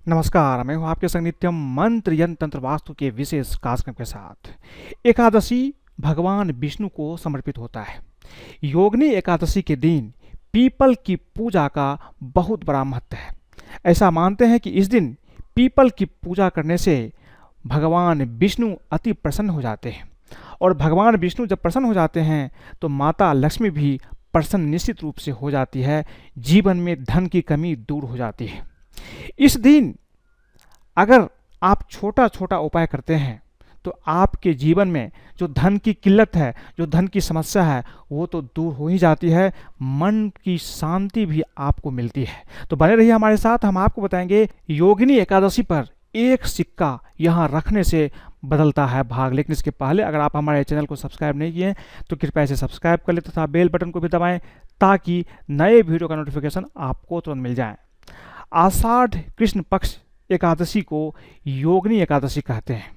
नमस्कार, मैं हूँ आपके संग नित्यम मंत्र यंत्र तंत्र वास्तु के विशेष कार्यक्रम के साथ। एकादशी भगवान विष्णु को समर्पित होता है। योगिनी एकादशी के दिन पीपल की पूजा का बहुत बड़ा महत्व है। ऐसा मानते हैं कि इस दिन पीपल की पूजा करने से भगवान विष्णु अति प्रसन्न हो जाते हैं, और भगवान विष्णु जब प्रसन्न हो जाते हैं तो माता लक्ष्मी भी प्रसन्न निश्चित रूप से हो जाती है। जीवन में धन की कमी दूर हो जाती है। इस दिन अगर आप छोटा छोटा उपाय करते हैं तो आपके जीवन में जो धन की किल्लत है, जो धन की समस्या है, वो तो दूर हो ही जाती है। मन की शांति भी आपको मिलती है। तो बने रहिए हमारे साथ। हम आपको बताएंगे योगिनी एकादशी पर एक सिक्का यहाँ रखने से बदलता है भाग। लेकिन इसके पहले अगर आप हमारे चैनल को सब्सक्राइब नहीं किए तो कृपया इसे सब्सक्राइब कर लें तथा बेल बटन को भी दबाएं ताकि नए वीडियो का नोटिफिकेशन आपको तुरंत मिल जाए। आषाढ़ कृष्ण पक्ष एकादशी को योगिनी एकादशी कहते हैं।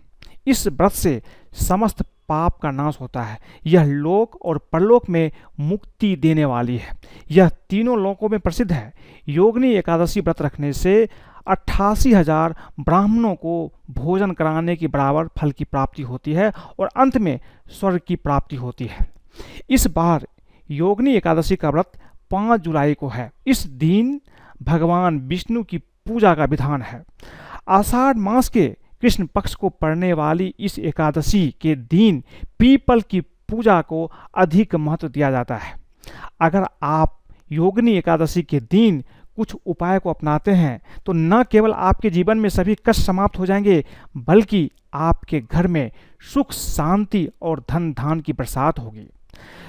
इस व्रत से समस्त पाप का नाश होता है। यह लोक और परलोक में मुक्ति देने वाली है। यह तीनों लोकों में प्रसिद्ध है। योगिनी एकादशी व्रत रखने से 88,000 ब्राह्मणों को भोजन कराने के बराबर फल की प्राप्ति होती है और अंत में स्वर्ग की प्राप्ति होती है। इस बार योगिनी एकादशी का व्रत 5 जुलाई को है। इस दिन भगवान विष्णु की पूजा का विधान है। आषाढ़ मास के कृष्ण पक्ष को पड़ने वाली इस एकादशी के दिन पीपल की पूजा को अधिक महत्व दिया जाता है। अगर आप योगिनी एकादशी के दिन कुछ उपाय को अपनाते हैं तो न केवल आपके जीवन में सभी कष्ट समाप्त हो जाएंगे, बल्कि आपके घर में सुख शांति और धन धान की बरसात होगी।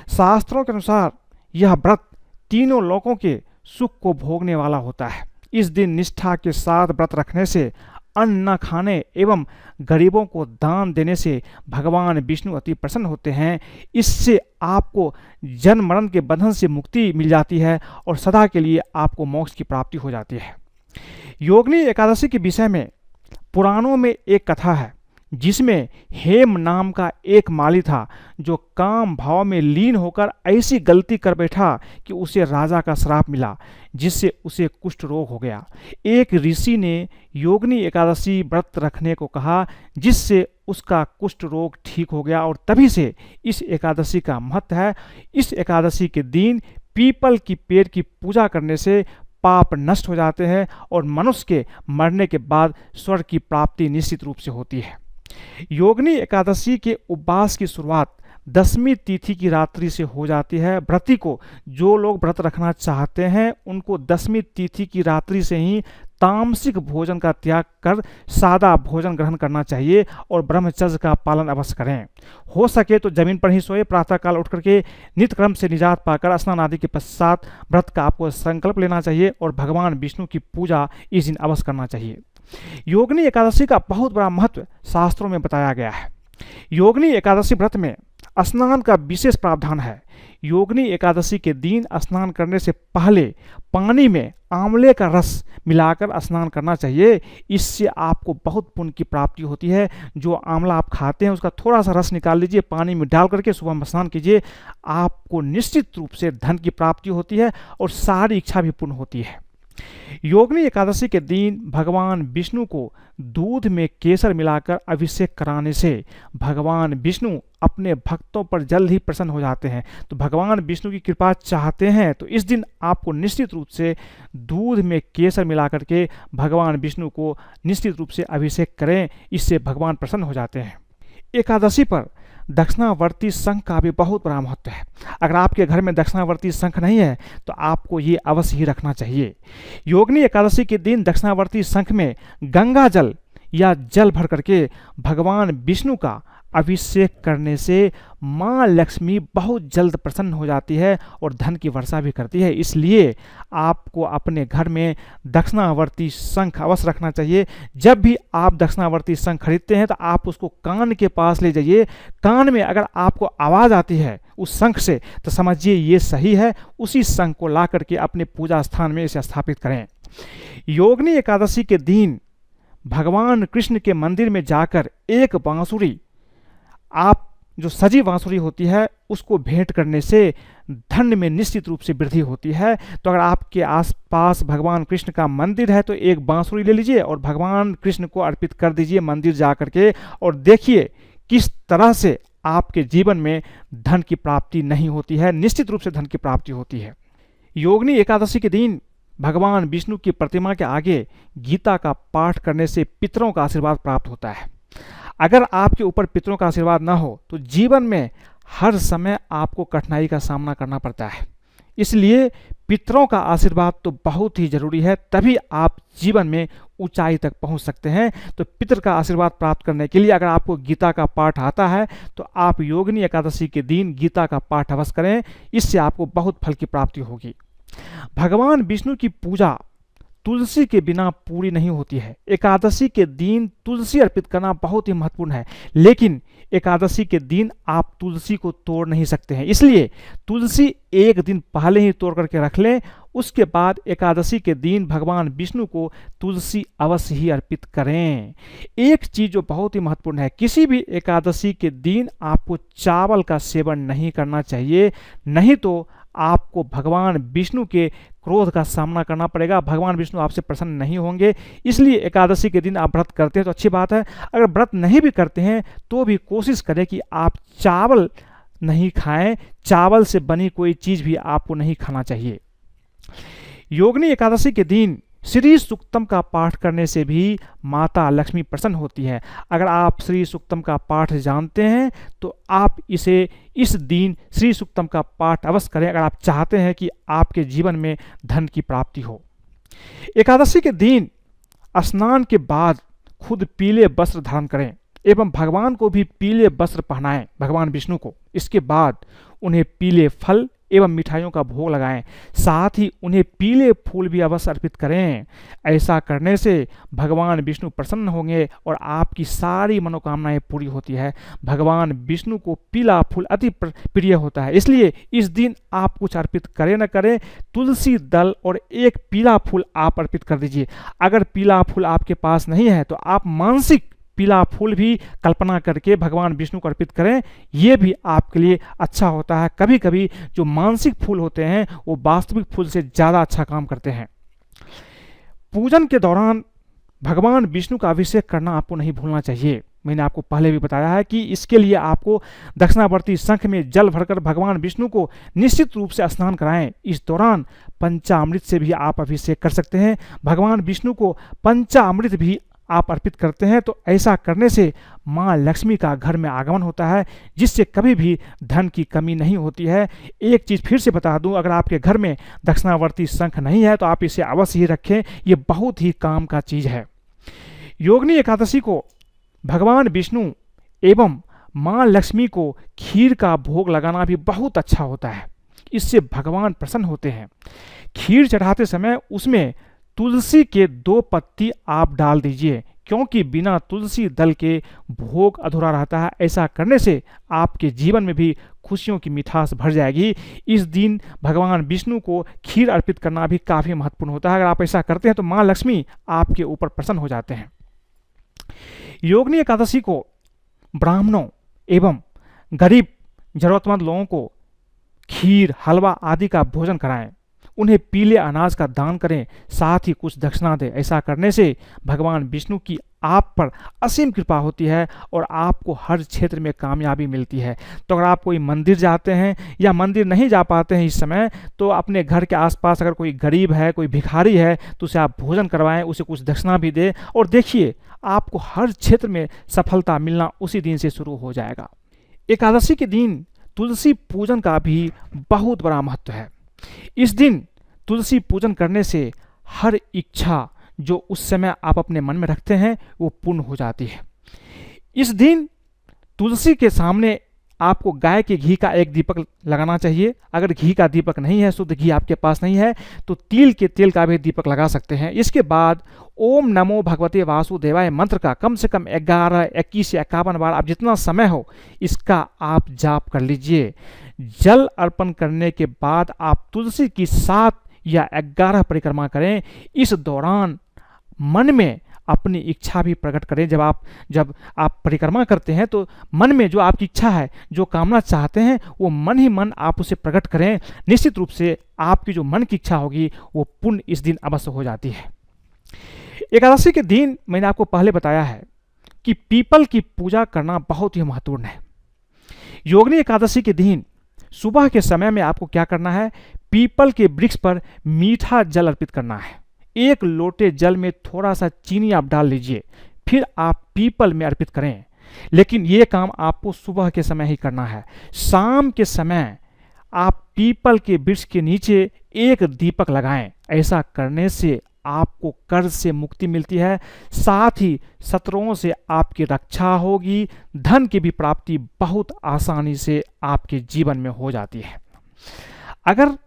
शास्त्रों के अनुसार यह व्रत तीनों लोकों के सुख को भोगने वाला होता है। इस दिन निष्ठा के साथ व्रत रखने से, अन्न न खाने एवं गरीबों को दान देने से भगवान विष्णु अति प्रसन्न होते हैं। इससे आपको जन्म मरण के बंधन से मुक्ति मिल जाती है और सदा के लिए आपको मोक्ष की प्राप्ति हो जाती है। योगिनी एकादशी के विषय में पुराणों में एक कथा है जिसमें हेम नाम का एक माली था जो काम भाव में लीन होकर ऐसी गलती कर बैठा कि उसे राजा का श्राप मिला, जिससे उसे कुष्ठ रोग हो गया। एक ऋषि ने योगिनी एकादशी व्रत रखने को कहा, जिससे उसका कुष्ठ रोग ठीक हो गया और तभी से इस एकादशी का महत्व है। इस एकादशी के दिन पीपल की पेड़ की पूजा करने से पाप नष्ट हो जाते हैं और मनुष्य के मरने के बाद स्वर्ग की प्राप्ति निश्चित रूप से होती है। योगिनी एकादशी के उपवास की शुरुआत 10वीं तिथि की रात्रि से हो जाती है। व्रती को, जो लोग व्रत रखना चाहते हैं, उनको 10वीं तिथि की रात्रि से ही तामसिक भोजन का त्याग कर सादा भोजन ग्रहण करना चाहिए और ब्रह्मचर्य का पालन अवश्य करें। हो सके तो जमीन पर ही सोए। प्रातःकाल उठ करके नित्य क्रम से निजात पाकर स्नान आदि के पश्चात व्रत का आपको संकल्प लेना चाहिए और भगवान विष्णु की पूजा इस दिन अवश्य करना चाहिए। योगिनी एकादशी का बहुत बड़ा महत्व शास्त्रों में बताया गया है। योगिनी एकादशी व्रत में स्नान का विशेष प्रावधान है। योगिनी एकादशी के दिन स्नान करने से पहले पानी में आंवले का रस मिलाकर स्नान करना चाहिए। इससे आपको बहुत पुण्य की प्राप्ति होती है। जो आंवला आप खाते हैं उसका थोड़ा सा रस निकाल लीजिए, पानी में डाल करके सुबह में स्नान कीजिए। आपको निश्चित रूप से धन की प्राप्ति होती है और सारी इच्छा भी पूर्ण होती है। योगिनी एकादशी के दिन भगवान विष्णु को दूध में केसर मिलाकर अभिषेक कराने से भगवान विष्णु अपने भक्तों पर जल्द ही प्रसन्न हो जाते हैं। तो भगवान विष्णु की कृपा चाहते हैं तो इस दिन आपको निश्चित रूप से दूध में केसर मिलाकर के भगवान विष्णु को निश्चित रूप से अभिषेक करें। इससे भगवान प्रसन्न हो जाते हैं। एकादशी पर दक्षिणावर्ती शंख का भी बहुत बड़ा महत्व है। अगर आपके घर में दक्षिणावर्ती शंख नहीं है तो आपको ये अवश्य ही रखना चाहिए। योगिनी एकादशी के दिन दक्षिणावर्ती शंख में गंगा जल या जल भर करके भगवान विष्णु का अभिषेक करने से माँ लक्ष्मी बहुत जल्द प्रसन्न हो जाती है और धन की वर्षा भी करती है। इसलिए आपको अपने घर में दक्षिणावर्ती शंख अवश्य रखना चाहिए। जब भी आप दक्षिणावर्ती शंख खरीदते हैं तो आप उसको कान के पास ले जाइए। कान में अगर आपको आवाज़ आती है उस शंख से तो समझिए ये सही है। उसी शंख को ला करके अपने पूजा स्थान में इसे स्थापित करें। योगिनी एकादशी के दिन भगवान कृष्ण के मंदिर में जाकर एक बांसुरी आप जो सजी बांसुरी होती है उसको भेंट करने से धन में निश्चित रूप से वृद्धि होती है। तो अगर आपके आसपास भगवान कृष्ण का मंदिर है तो एक बांसुरी ले लीजिए और भगवान कृष्ण को अर्पित कर दीजिए मंदिर जा करके, और देखिए किस तरह से आपके जीवन में धन की प्राप्ति नहीं होती है, निश्चित रूप से धन की प्राप्ति होती है। योगिनी एकादशी के दिन भगवान विष्णु की प्रतिमा के आगे गीता का पाठ करने से पितरों का आशीर्वाद प्राप्त होता है। अगर आपके ऊपर पितरों का आशीर्वाद ना हो तो जीवन में हर समय आपको कठिनाई का सामना करना पड़ता है। इसलिए पितरों का आशीर्वाद तो बहुत ही जरूरी है, तभी आप जीवन में ऊंचाई तक पहुंच सकते हैं। तो पितर का आशीर्वाद प्राप्त करने के लिए अगर आपको गीता का पाठ आता है तो आप योगिनी एकादशी के दिन गीता का पाठ अवश्य करें, इससे आपको बहुत फल की प्राप्ति होगी। भगवान विष्णु की पूजा तुलसी के बिना पूरी नहीं होती है। एकादशी के दिन तुलसी अर्पित करना बहुत ही महत्वपूर्ण है, लेकिन एकादशी के दिन आप तुलसी को तोड़ नहीं सकते हैं, इसलिए तुलसी एक दिन पहले ही तोड़ करके रख लें। उसके बाद एकादशी के दिन भगवान विष्णु को तुलसी अवश्य ही अर्पित करें। एक चीज जो बहुत ही महत्वपूर्ण है, किसी भी एकादशी के दिन आपको चावल का सेवन नहीं करना चाहिए, नहीं तो आपको भगवान विष्णु के क्रोध का सामना करना पड़ेगा, भगवान विष्णु आपसे प्रसन्न नहीं होंगे। इसलिए एकादशी के दिन आप व्रत करते हैं तो अच्छी बात है, अगर व्रत नहीं भी करते हैं तो भी कोशिश करें कि आप चावल नहीं खाएं, चावल से बनी कोई चीज़ भी आपको नहीं खाना चाहिए। योगिनी एकादशी के दिन श्री सूक्तम का पाठ करने से भी माता लक्ष्मी प्रसन्न होती है। अगर आप श्री सूक्तम का पाठ जानते हैं तो आप इस दिन श्री सूक्तम का पाठ अवश्य करें, अगर आप चाहते हैं कि आपके जीवन में धन की प्राप्ति हो। एकादशी के दिन स्नान के बाद खुद पीले वस्त्र धारण करें एवं भगवान को भी पीले वस्त्र पहनाएं, भगवान विष्णु को। इसके बाद उन्हें पीले फल एवं मिठाइयों का भोग लगाएं, साथ ही उन्हें पीले फूल भी अवश्य अर्पित करें। ऐसा करने से भगवान विष्णु प्रसन्न होंगे और आपकी सारी मनोकामनाएं पूरी होती है। भगवान विष्णु को पीला फूल अति प्रिय होता है, इसलिए इस दिन आप कुछ अर्पित करें न करें, तुलसी दल और एक पीला फूल आप अर्पित कर दीजिए। अगर पीला फूल आपके पास नहीं है तो आप मानसिक पीला फूल भी कल्पना करके भगवान विष्णु को अर्पित करें, ये भी आपके लिए अच्छा होता है। कभी कभी जो मानसिक फूल होते हैं वो वास्तविक फूल से ज़्यादा अच्छा काम करते हैं। पूजन के दौरान भगवान विष्णु का अभिषेक करना आपको नहीं भूलना चाहिए। मैंने आपको पहले भी बताया है कि इसके लिए आपको दक्षिणावर्ती शंख में जल भरकर भगवान विष्णु को निश्चित रूप से स्नान कराएं। इस दौरान पंचामृत से भी आप अभिषेक कर सकते हैं। भगवान विष्णु को पंचामृत भी आप अर्पित करते हैं तो ऐसा करने से माँ लक्ष्मी का घर में आगमन होता है, जिससे कभी भी धन की कमी नहीं होती है। एक चीज़ फिर से बता दूं, अगर आपके घर में दक्षिणावर्ती शंख नहीं है तो आप इसे अवश्य ही रखें, ये बहुत ही काम का चीज़ है। योगिनी एकादशी को भगवान विष्णु एवं माँ लक्ष्मी को खीर का भोग लगाना भी बहुत अच्छा होता है, इससे भगवान प्रसन्न होते हैं। खीर चढ़ाते समय उसमें तुलसी के 2 पत्ती आप डाल दीजिए, क्योंकि बिना तुलसी दल के भोग अधूरा रहता है। ऐसा करने से आपके जीवन में भी खुशियों की मिठास भर जाएगी। इस दिन भगवान विष्णु को खीर अर्पित करना भी काफ़ी महत्वपूर्ण होता है। अगर आप ऐसा करते हैं तो माँ लक्ष्मी आपके ऊपर प्रसन्न हो जाते हैं। योगिनी एकादशी को ब्राह्मणों एवं गरीब जरूरतमंद लोगों को खीर, हलवा आदि का भोजन कराएं, उन्हें पीले अनाज का दान करें, साथ ही कुछ दक्षिणा दें। ऐसा करने से भगवान विष्णु की आप पर असीम कृपा होती है और आपको हर क्षेत्र में कामयाबी मिलती है। तो अगर आप कोई मंदिर जाते हैं या मंदिर नहीं जा पाते हैं इस समय, तो अपने घर के आसपास अगर कोई गरीब है, कोई भिखारी है, तो उसे आप भोजन करवाएं, उसे कुछ दक्षिणा भी दें, और देखिए आपको हर क्षेत्र में सफलता मिलना उसी दिन से शुरू हो जाएगा। एकादशी के दिन तुलसी पूजन का भी बहुत बड़ा महत्व है। इस दिन तुलसी पूजन करने से हर इच्छा जो उस समय आप अपने मन में रखते हैं वो पूर्ण हो जाती है। इस दिन तुलसी के सामने आपको गाय के घी का एक दीपक लगाना चाहिए। अगर घी का दीपक नहीं है, शुद्ध घी आपके पास नहीं है, तो तिल के तेल का भी दीपक लगा सकते हैं। इसके बाद ओम नमो भगवते वासुदेवाय मंत्र का कम से कम 11, 21 या 51 बार, आप जितना समय हो इसका आप जाप कर लीजिए। जल अर्पण करने के बाद आप तुलसी की 7 या 11 परिक्रमा करें। इस दौरान मन में अपनी इच्छा भी प्रकट करें। जब आप परिक्रमा करते हैं तो मन में जो आपकी इच्छा है, जो कामना चाहते हैं, वो मन ही मन आप उसे प्रकट करें। निश्चित रूप से आपकी जो मन की इच्छा होगी वो पूर्ण इस दिन अवश्य हो जाती है। एकादशी के दिन मैंने आपको पहले बताया है कि पीपल की पूजा करना बहुत ही महत्वपूर्ण है। योगिनी एकादशी के दिन सुबह के समय में आपको क्या करना है, पीपल के वृक्ष पर मीठा जल अर्पित करना है। 1 लोटे जल में थोड़ा सा चीनी आप डाल लीजिए, फिर आप पीपल में अर्पित करें। लेकिन ये काम आपको सुबह के समय ही करना है। शाम के समय आप पीपल के वृक्ष के नीचे 1 दीपक लगाएं। ऐसा करने से आपको कर्ज से मुक्ति मिलती है, साथ ही शत्रुओं से आपकी रक्षा होगी, धन की भी प्राप्ति बहुत आसानी से आपके जीवन में हो जाती है। अगर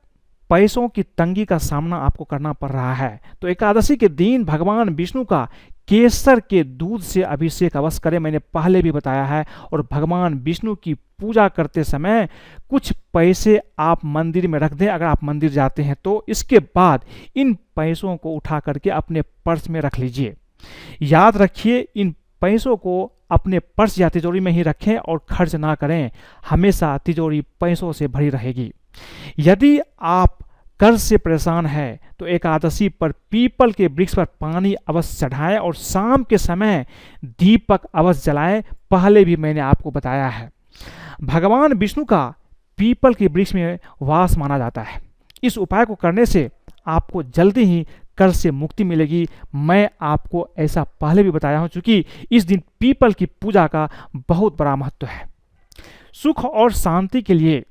पैसों की तंगी का सामना आपको करना पड़ रहा है तो एकादशी के दिन भगवान विष्णु का केसर के दूध से अभिषेक अवश्य करें। मैंने पहले भी बताया है। और भगवान विष्णु की पूजा करते समय कुछ पैसे आप मंदिर में रख दें, अगर आप मंदिर जाते हैं तो। इसके बाद इन पैसों को उठा करके अपने पर्स में रख लीजिए। याद रखिए, इन पैसों को अपने पर्स या तिजोरी में ही रखें और खर्च ना करें। हमेशा तिजोरी पैसों से भरी रहेगी। यदि आप कर्ज से परेशान है तो एकादशी पर पीपल के वृक्ष पर पानी अवश्य चढ़ाएं और शाम के समय दीपक अवश्य जलाएं। पहले भी मैंने आपको बताया है। भगवान विष्णु का पीपल के वृक्ष में वास माना जाता है। इस उपाय को करने से आपको जल्दी ही कर्ज से मुक्ति मिलेगी। मैं आपको ऐसा पहले भी बताया हूं, चूंकि इस दिन पीपल की पूजा का बहुत बड़ा महत्व है। सुख और शांति के लिए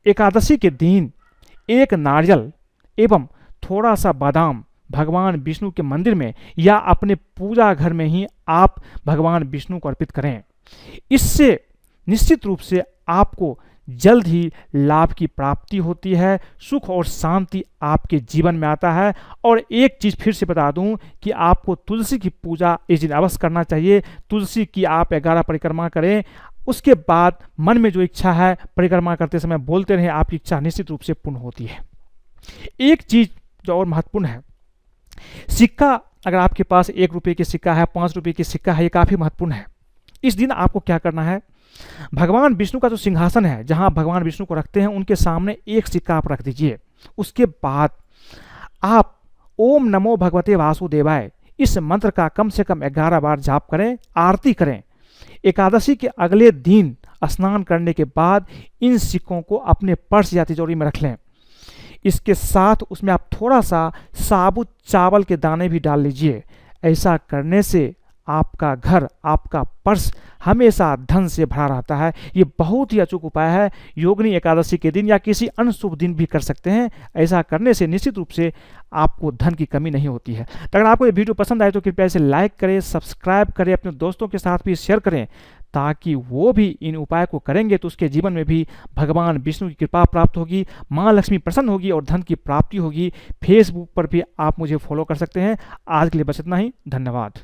एकादशी के दिन 1 नारियल एवं थोड़ा सा बादाम भगवान विष्णु के मंदिर में या अपने पूजा घर में ही आप भगवान विष्णु को अर्पित करें। इससे निश्चित रूप से आपको जल्द ही लाभ की प्राप्ति होती है, सुख और शांति आपके जीवन में आता है। और एक चीज़ फिर से बता दूं कि आपको तुलसी की पूजा इस दिन अवश्य करना चाहिए। तुलसी की आप 11 परिक्रमा करें। उसके बाद मन में जो इच्छा है परिक्रमा करते समय बोलते रहें, आपकी इच्छा निश्चित रूप से पूर्ण होती है। एक चीज़ जो और महत्वपूर्ण है, सिक्का, अगर आपके पास 1 रुपये की सिक्का है, 5 रुपये की सिक्का है, ये काफ़ी महत्वपूर्ण है। इस दिन आपको क्या करना है, भगवान विष्णु का जो सिंहासन है, जहां भगवान विष्णु को रखते हैं, उनके सामने 1 सिक्का आप रख दीजिए। उसके बाद आप ओम नमो भगवते वासुदेवाय इस मंत्र का कम से कम 11 बार जाप करें, आरती करें। एकादशी के अगले दिन स्नान करने के बाद इन सिक्कों को अपने पर्स या तिजोरी में रख लें। इसके साथ उसमें आप थोड़ा सा साबुत चावल के दाने भी डाल लीजिए। ऐसा करने से आपका घर, आपका पर्स हमेशा धन से भरा रहता है। ये बहुत ही अचूक उपाय है। योगिनी एकादशी के दिन या किसी अन्य शुभ दिन भी कर सकते हैं। ऐसा करने से निश्चित रूप से आपको धन की कमी नहीं होती है। तो अगर आपको ये वीडियो पसंद आए तो कृपया इसे लाइक करें, सब्सक्राइब करें, अपने दोस्तों के साथ भी शेयर करें, ताकि वो भी इन उपाय को करेंगे तो उसके जीवन में भी भगवान विष्णु की कृपा प्राप्त होगी, माँ लक्ष्मी प्रसन्न होगी और धन की प्राप्ति होगी। फेसबुक पर भी आप मुझे फॉलो कर सकते हैं। आज के लिए बस इतना ही। धन्यवाद।